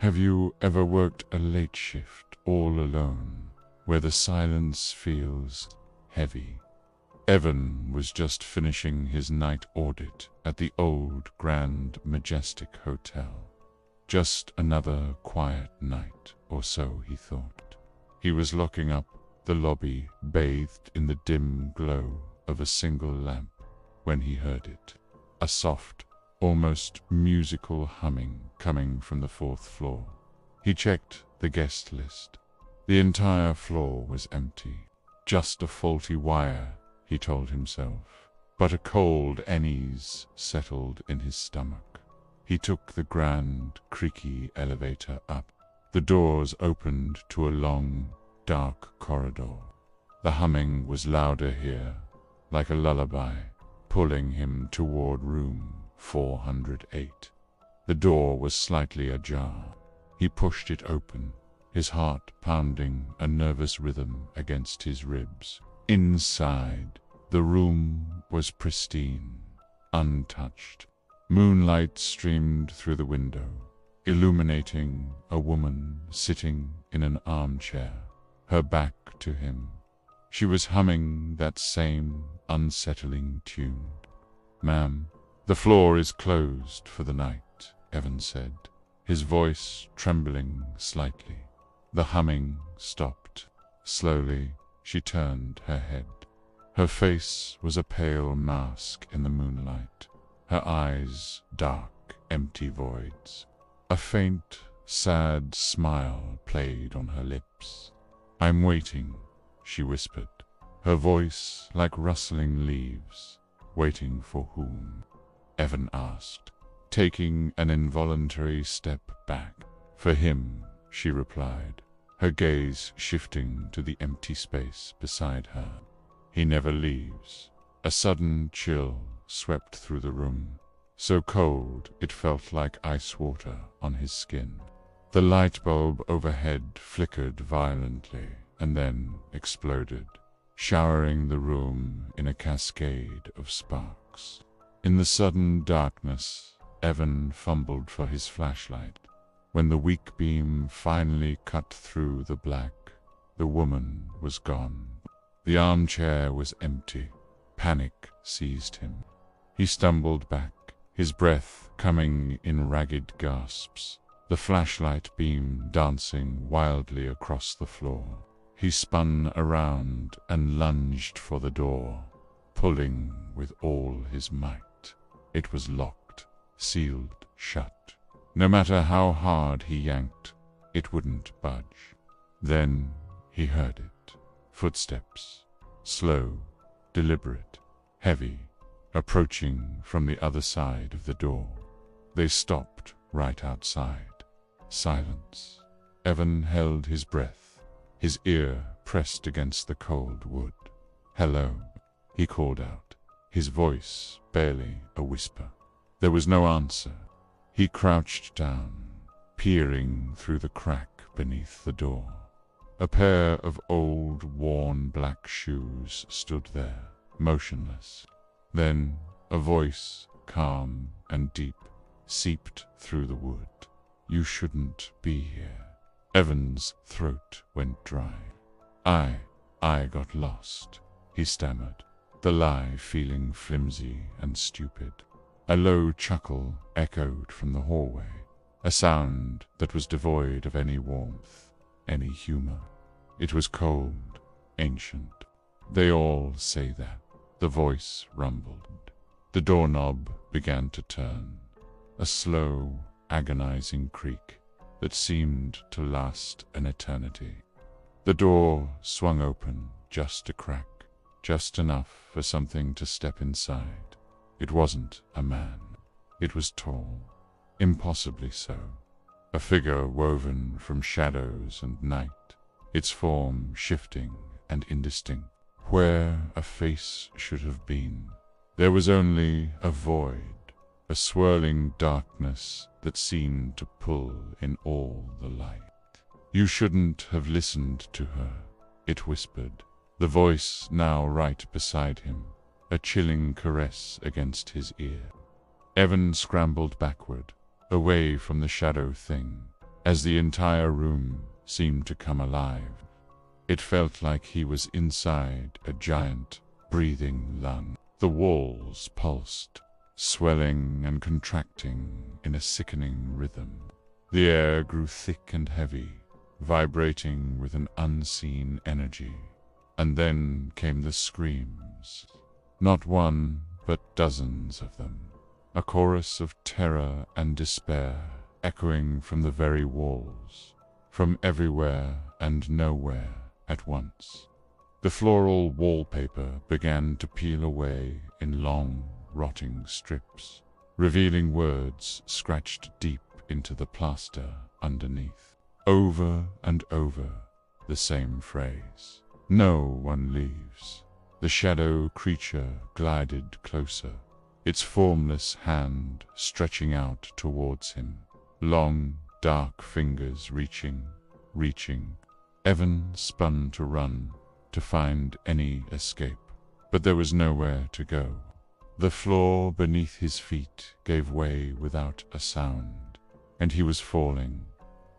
Have you ever worked a late shift all alone, where the silence feels heavy? Evan was just finishing his night audit at the old Grand Majestic Hotel. Just another quiet night, or so he thought. He was locking up the lobby, bathed in the dim glow of a single lamp, when he heard it. A soft, almost musical humming coming from the 4th floor. He checked the guest list. The entire floor was empty. Just a faulty wire, he told himself. But a cold unease settled in his stomach. He took the grand, creaky elevator up. The doors opened to a long, dark corridor. The humming was louder here, like a lullaby, pulling him toward room 408. The door was slightly ajar. He pushed it open, his heart pounding a nervous rhythm against his ribs. Inside, the room was pristine, untouched. Moonlight streamed through the window, illuminating a woman sitting in an armchair, her back to him. She was humming that same unsettling tune. "Ma'am, the floor is closed for the night," Evan said, his voice trembling slightly. The humming stopped. Slowly, she turned her head. Her face was a pale mask in the moonlight, her eyes dark, empty voids. A faint, sad smile played on her lips. "I'm waiting," she whispered, her voice like rustling leaves. "Waiting for whom?" Evan asked, taking an involuntary step back. "For him," she replied, her gaze shifting to the empty space beside her. "He never leaves." A sudden chill swept through the room, so cold it felt like ice water on his skin. The light bulb overhead flickered violently and then exploded, showering the room in a cascade of sparks. In the sudden darkness, Evan fumbled for his flashlight. When the weak beam finally cut through the black, the woman was gone. The armchair was empty. Panic seized him. He stumbled back, his breath coming in ragged gasps, the flashlight beam dancing wildly across the floor. He spun around and lunged for the door, pulling with all his might. It was locked, sealed shut. No matter how hard he yanked, it wouldn't budge. Then he heard it. Footsteps, slow, deliberate, heavy, approaching from the other side of the door. They stopped right outside. Silence. Evan held his breath, his ear pressed against the cold wood. "Hello," he called out, his voice barely a whisper. There was no answer. He crouched down, peering through the crack beneath the door. A pair of old, worn black shoes stood there, motionless. Then a voice, calm and deep, seeped through the wood. "You shouldn't be here." Evan's throat went dry. I got lost," he stammered, the lie feeling flimsy and stupid. A low chuckle echoed from the hallway, a sound that was devoid of any warmth, any humor. It was cold, ancient. "They all say that," the voice rumbled. The doorknob began to turn, a slow, agonizing creak that seemed to last an eternity. The door swung open just a crack, just enough for something to step inside. It wasn't a man. It was tall, impossibly so, a figure woven from shadows and night, its form shifting and indistinct. Where a face should have been, there was only a void, a swirling darkness that seemed to pull in all the light. "You shouldn't have listened to her," it whispered, the voice now right beside him, a chilling caress against his ear. Evan scrambled backward, away from the shadow thing, as the entire room seemed to come alive. It felt like he was inside a giant, breathing lung. The walls pulsed, swelling and contracting in a sickening rhythm. The air grew thick and heavy, vibrating with an unseen energy. And then came the screams. Not one, but dozens of them. A chorus of terror and despair, echoing from the very walls, from everywhere and nowhere at once. The floral wallpaper began to peel away in long, rotting strips, revealing words scratched deep into the plaster underneath. Over and over, the same phrase. No one leaves. The shadow creature glided closer, its formless hand stretching out towards him. Long, dark fingers reaching. Evan spun to run, to find any escape. But there was nowhere to go. The floor beneath his feet gave way without a sound, and he was falling,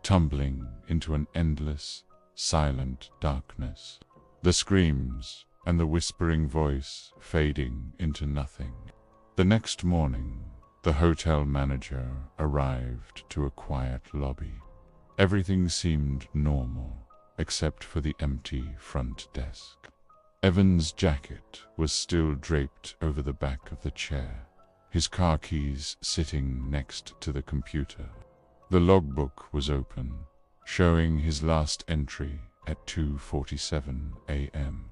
tumbling into an endless, silent darkness. The screams and the whispering voice fading into nothing. The next morning, the hotel manager arrived to a quiet lobby. Everything seemed normal, except for the empty front desk. Evan's jacket was still draped over the back of the chair, his car keys sitting next to the computer. The logbook was open, showing his last entry at 2:47 a.m.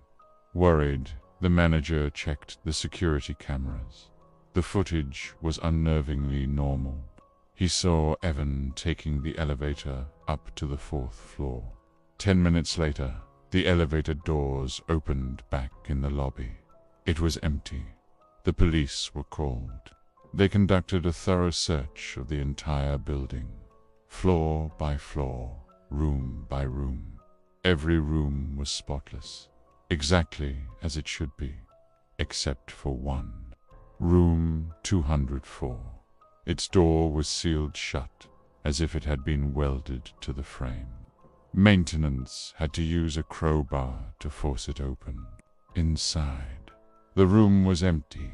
Worried, the manager checked the security cameras. The footage was unnervingly normal. He saw Evan taking the elevator up to the 4th floor. 10 minutes later, the elevator doors opened back in the lobby. It was empty. The police were called. They conducted a thorough search of the entire building, floor by floor, room by room. Every room was spotless, exactly as it should be, except for one. Room 204. Its door was sealed shut, as if it had been welded to the frame. Maintenance had to use a crowbar to force it open. Inside, the room was empty,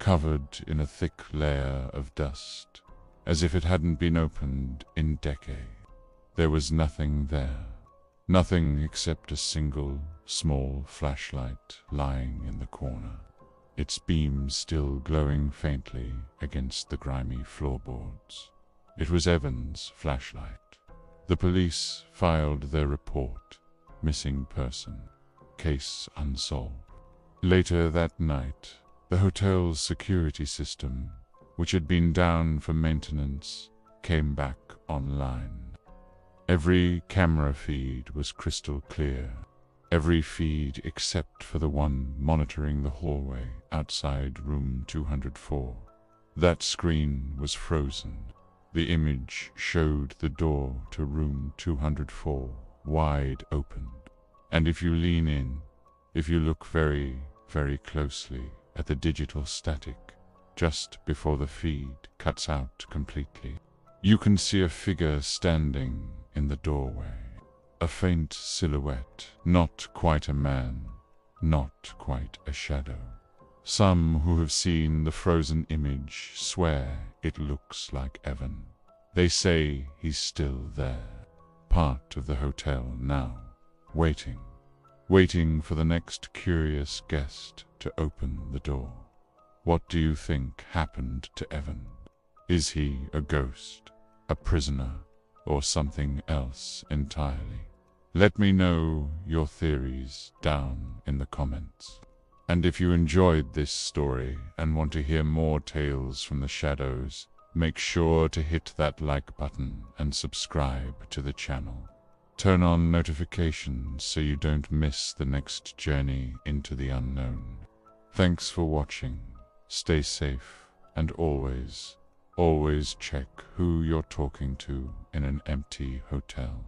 covered in a thick layer of dust, as if it hadn't been opened in decades. There was nothing there. Nothing except a single, small flashlight lying in the corner, its beams still glowing faintly against the grimy floorboards. It was Evan's flashlight. The police filed their report, missing person, case unsolved. Later that night, the hotel's security system, which had been down for maintenance, came back online. Every camera feed was crystal clear, every feed except for the one monitoring the hallway outside room 204. That screen was frozen. The image showed the door to room 204 wide open. And if you lean in, if you look very, very closely at the digital static, just before the feed cuts out completely, you can see a figure standing in the doorway. A faint silhouette, not quite a man, not quite a shadow. Some who have seen the frozen image swear it looks like Evan. They say he's still there, part of the hotel now, waiting for the next curious guest to open the door. What do you think happened to Evan? Is he a ghost, a prisoner, or something else entirely? Let me know your theories down in the comments. And if you enjoyed this story and want to hear more tales from the shadows, make sure to hit that like button and subscribe to the channel. Turn on notifications so you don't miss the next journey into the unknown. Thanks for watching. Stay safe and always check who you're talking to in an empty hotel.